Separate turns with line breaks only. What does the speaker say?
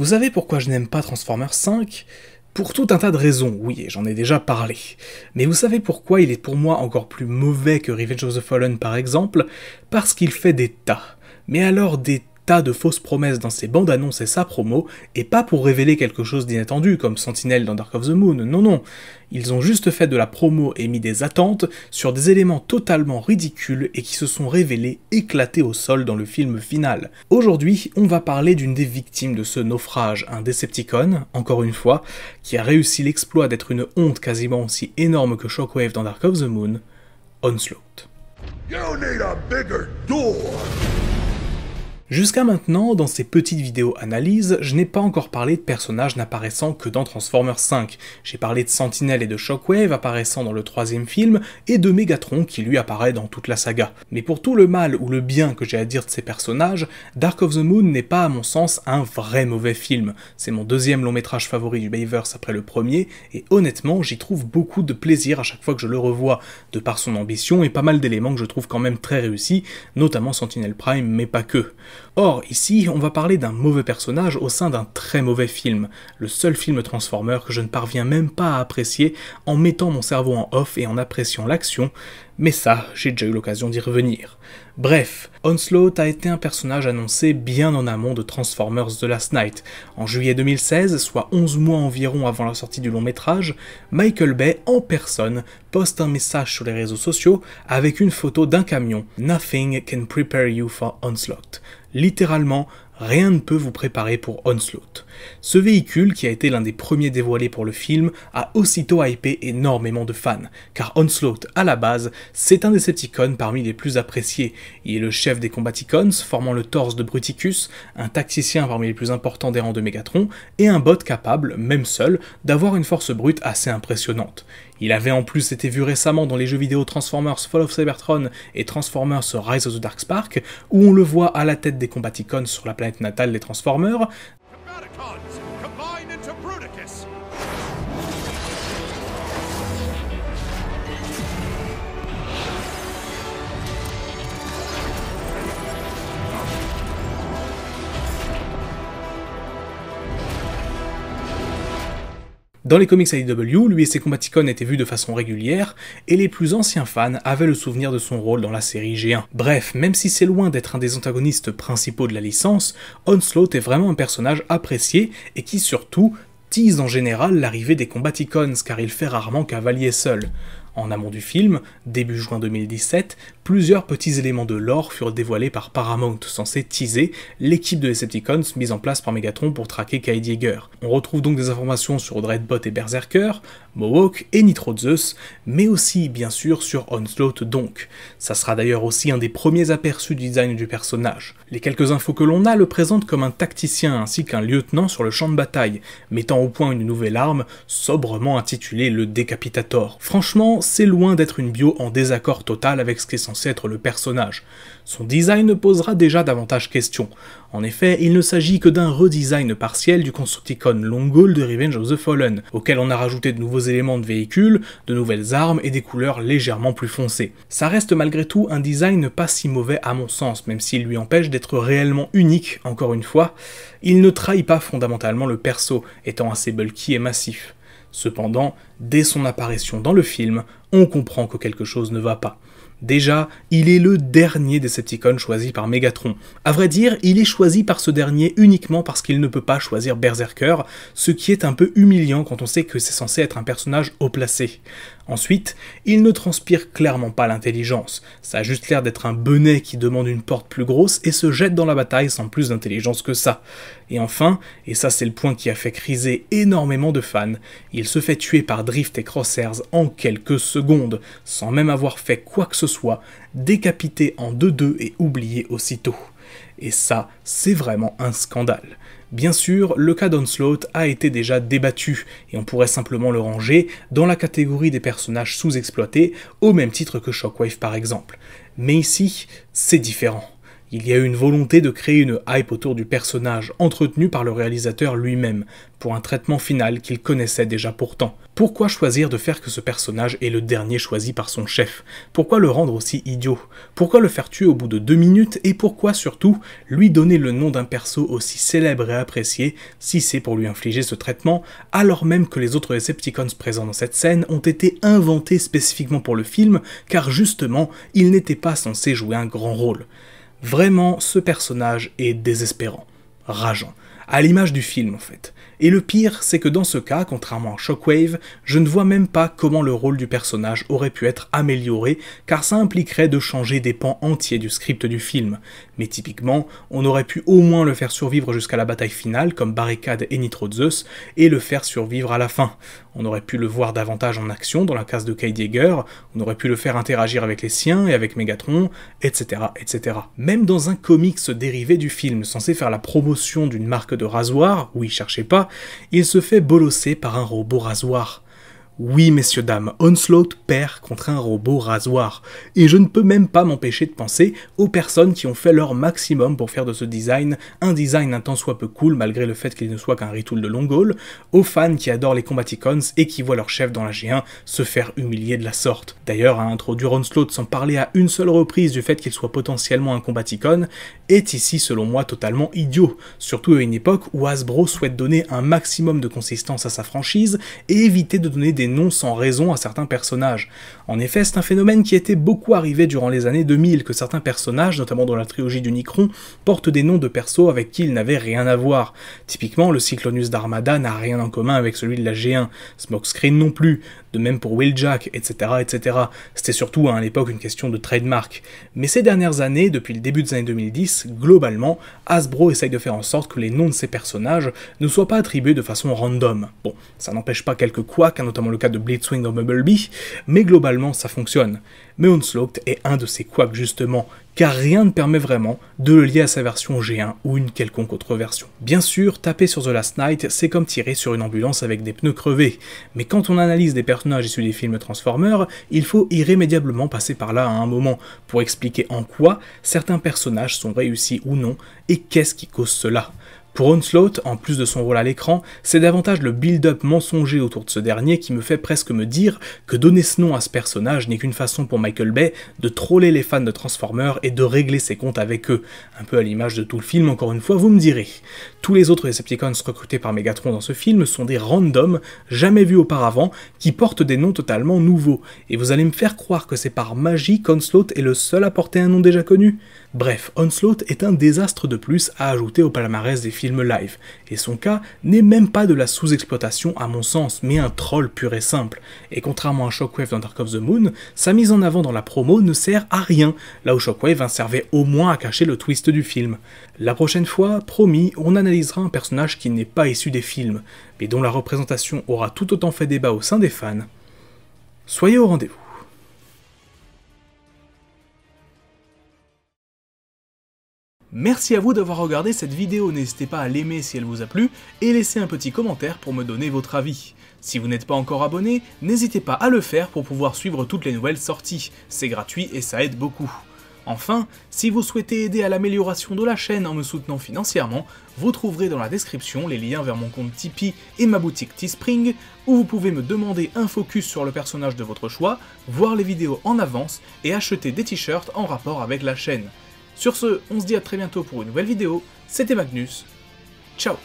Vous savez pourquoi je n'aime pas Transformers 5 ? Pour tout un tas de raisons, oui, et j'en ai déjà parlé. Mais vous savez pourquoi il est pour moi encore plus mauvais que Revenge of the Fallen par exemple ? Parce qu'il fait des tas. Mais alors des tas de fausses promesses dans ses bandes annonces et sa promo, et pas pour révéler quelque chose d'inattendu comme Sentinel dans Dark of the Moon, non. Ils ont juste fait de la promo et mis des attentes sur des éléments totalement ridicules et qui se sont révélés éclatés au sol dans le film final. Aujourd'hui, on va parler d'une des victimes de ce naufrage, un Decepticon, encore une fois, qui a réussi l'exploit d'être une honte quasiment aussi énorme que Shockwave dans Dark of the Moon, Onslaught.
You need a bigger door.
Jusqu'à maintenant, dans ces petites vidéos analyses, je n'ai pas encore parlé de personnages n'apparaissant que dans Transformers 5. J'ai parlé de Sentinel et de Shockwave apparaissant dans le troisième film, et de Megatron qui lui apparaît dans toute la saga. Mais pour tout le mal ou le bien que j'ai à dire de ces personnages, Dark of the Moon n'est pas à mon sens un vrai mauvais film. C'est mon deuxième long métrage favori du Bayverse après le premier, et honnêtement j'y trouve beaucoup de plaisir à chaque fois que je le revois, de par son ambition et pas mal d'éléments que je trouve quand même très réussis, notamment Sentinel Prime, mais pas que. Or, ici, on va parler d'un mauvais personnage au sein d'un très mauvais film, le seul film Transformer que je ne parviens même pas à apprécier en mettant mon cerveau en off et en appréciant l'action, mais ça, j'ai déjà eu l'occasion d'y revenir. Bref, Onslaught a été un personnage annoncé bien en amont de Transformers The Last Knight. En juillet 2016, soit 11 mois environ avant la sortie du long métrage, Michael Bay, en personne, poste un message sur les réseaux sociaux avec une photo d'un camion « Nothing can prepare you for Onslaught ». Littéralement, rien ne peut vous préparer pour Onslaught. Ce véhicule, qui a été l'un des premiers dévoilés pour le film, a aussitôt hypé énormément de fans, car Onslaught, à la base, c'est un Decepticon parmi les plus appréciés. Il est le chef des Combaticons, formant le torse de Bruticus, un tacticien parmi les plus importants des rangs de Megatron, et un bot capable, même seul, d'avoir une force brute assez impressionnante. Il avait en plus été vu récemment dans les jeux vidéo Transformers Fall of Cybertron et Transformers Rise of the Darkspark, où on le voit à la tête des Combaticons sur la planète natale des Transformers. Dans les comics IDW, lui et ses Combaticons étaient vus de façon régulière, et les plus anciens fans avaient le souvenir de son rôle dans la série G1. Bref, même si c'est loin d'être un des antagonistes principaux de la licence, Onslaught est vraiment un personnage apprécié, et qui surtout tease en général l'arrivée des Combaticons, car il fait rarement cavalier seul. En amont du film, début juin 2017, plusieurs petits éléments de lore furent dévoilés par Paramount, censés teaser l'équipe de Decepticons mise en place par Megatron pour traquer Kyle Yeager. On retrouve donc des informations sur Dreadbot et Berserker, Mohawk et Nitro Zeus, mais aussi bien sûr sur Onslaught donc. Ça sera d'ailleurs aussi un des premiers aperçus du design du personnage. Les quelques infos que l'on a le présentent comme un tacticien ainsi qu'un lieutenant sur le champ de bataille, mettant au point une nouvelle arme, sobrement intitulée le Decapitator. Franchement, c'est loin d'être une bio en désaccord total avec ce qu'est censé être le personnage. Son design posera déjà davantage question. En effet, il ne s'agit que d'un redesign partiel du Constructicon Longhaul de Revenge of the Fallen, auquel on a rajouté de nouveaux éléments de véhicule, de nouvelles armes et des couleurs légèrement plus foncées. Ça reste malgré tout un design pas si mauvais à mon sens, même s'il lui empêche d'être réellement unique, encore une fois. Il ne trahit pas fondamentalement le perso, étant assez bulky et massif. Cependant, dès son apparition dans le film, on comprend que quelque chose ne va pas. Déjà, il est le dernier Decepticon choisi par Megatron. À vrai dire, il est choisi par ce dernier uniquement parce qu'il ne peut pas choisir Berserker, ce qui est un peu humiliant quand on sait que c'est censé être un personnage haut placé. Ensuite, il ne transpire clairement pas l'intelligence, ça a juste l'air d'être un benet qui demande une porte plus grosse et se jette dans la bataille sans plus d'intelligence que ça. Et enfin, et ça c'est le point qui a fait criser énormément de fans, il se fait tuer par Drift et Crosshairs en quelques secondes, sans même avoir fait quoi que ce soit, décapité en 2-2 et oublié aussitôt. Et ça, c'est vraiment un scandale. Bien sûr, le cas d'Onslaught a été déjà débattu, et on pourrait simplement le ranger dans la catégorie des personnages sous-exploités, au même titre que Shockwave par exemple. Mais ici, c'est différent. Il y a eu une volonté de créer une hype autour du personnage, entretenue par le réalisateur lui-même, pour un traitement final qu'il connaissait déjà pourtant. Pourquoi choisir de faire que ce personnage est le dernier choisi par son chef? Pourquoi le rendre aussi idiot? Pourquoi le faire tuer au bout de 2 minutes? Et pourquoi surtout lui donner le nom d'un perso aussi célèbre et apprécié, si c'est pour lui infliger ce traitement, alors même que les autres Decepticons présents dans cette scène ont été inventés spécifiquement pour le film, car justement, ils n'étaient pas censés jouer un grand rôle. Vraiment, ce personnage est désespérant, rageant, à l'image du film en fait. Et le pire, c'est que dans ce cas, contrairement à Shockwave, je ne vois même pas comment le rôle du personnage aurait pu être amélioré, car ça impliquerait de changer des pans entiers du script du film. Mais typiquement, on aurait pu au moins le faire survivre jusqu'à la bataille finale, comme Barricade et Nitro Zeus, et le faire survivre à la fin. On aurait pu le voir davantage en action dans la case de Cade Yeager, on aurait pu le faire interagir avec les siens et avec Megatron, etc., etc. Même dans un comics dérivé du film, censé faire la promotion d'une marque de rasoir, oui, cherchez pas, il se fait bolosser par un robot rasoir. Oui, messieurs dames, Onslaught perd contre un robot rasoir, et je ne peux même pas m'empêcher de penser aux personnes qui ont fait leur maximum pour faire de ce design un design un tant soit peu cool malgré le fait qu'il ne soit qu'un retool de Longall, aux fans qui adorent les Combaticons et qui voient leur chef dans la G1 se faire humilier de la sorte. D'ailleurs, à introduire Onslaught sans parler à une seule reprise du fait qu'il soit potentiellement un Combaticon est ici selon moi totalement idiot, surtout à une époque où Hasbro souhaite donner un maximum de consistance à sa franchise et éviter de donner des noms sans raison à certains personnages. En effet, c'est un phénomène qui était beaucoup arrivé durant les années 2000, que certains personnages, notamment dans la trilogie d'Unicron, portent des noms de persos avec qui ils n'avaient rien à voir. Typiquement, le Cyclonus d'Armada n'a rien en commun avec celui de la G1, Smokescreen non plus, de même pour Wheeljack, etc., etc. C'était surtout à l'époque une question de trademark. Mais ces dernières années, depuis le début des années 2010, globalement, Hasbro essaye de faire en sorte que les noms de ces personnages ne soient pas attribués de façon random. Bon, ça n'empêche pas quelques couacs, notamment le cas de Blitzwing dans Bumblebee, mais globalement ça fonctionne. Mais Onslaught est un de ces couacs justement, car rien ne permet vraiment de le lier à sa version G1 ou une quelconque autre version. Bien sûr, taper sur The Last Knight, c'est comme tirer sur une ambulance avec des pneus crevés, mais quand on analyse des personnages issus des films Transformers, il faut irrémédiablement passer par là à un moment, pour expliquer en quoi certains personnages sont réussis ou non, et qu'est-ce qui cause cela. Pour Onslaught, en plus de son rôle à l'écran, c'est davantage le build-up mensonger autour de ce dernier qui me fait presque me dire que donner ce nom à ce personnage n'est qu'une façon pour Michael Bay de troller les fans de Transformers et de régler ses comptes avec eux. Un peu à l'image de tout le film, encore une fois, vous me direz. Tous les autres Decepticons recrutés par Megatron dans ce film sont des randoms, jamais vus auparavant, qui portent des noms totalement nouveaux. Et vous allez me faire croire que c'est par magie qu'Onslaught est le seul à porter un nom déjà connu? Bref, Onslaught est un désastre de plus à ajouter au palmarès des films live, et son cas n'est même pas de la sous-exploitation à mon sens, mais un troll pur et simple. Et contrairement à Shockwave dans Dark of the Moon, sa mise en avant dans la promo ne sert à rien, là où Shockwave servait au moins à cacher le twist du film. La prochaine fois, promis, on analysera un personnage qui n'est pas issu des films, mais dont la représentation aura tout autant fait débat au sein des fans. Soyez au rendez-vous. Merci à vous d'avoir regardé cette vidéo, n'hésitez pas à l'aimer si elle vous a plu, et laisser un petit commentaire pour me donner votre avis. Si vous n'êtes pas encore abonné, n'hésitez pas à le faire pour pouvoir suivre toutes les nouvelles sorties, c'est gratuit et ça aide beaucoup. Enfin, si vous souhaitez aider à l'amélioration de la chaîne en me soutenant financièrement, vous trouverez dans la description les liens vers mon compte Tipeee et ma boutique Teespring, où vous pouvez me demander un focus sur le personnage de votre choix, voir les vidéos en avance et acheter des t-shirts en rapport avec la chaîne. Sur ce, on se dit à très bientôt pour une nouvelle vidéo, c'était Magnus, ciao.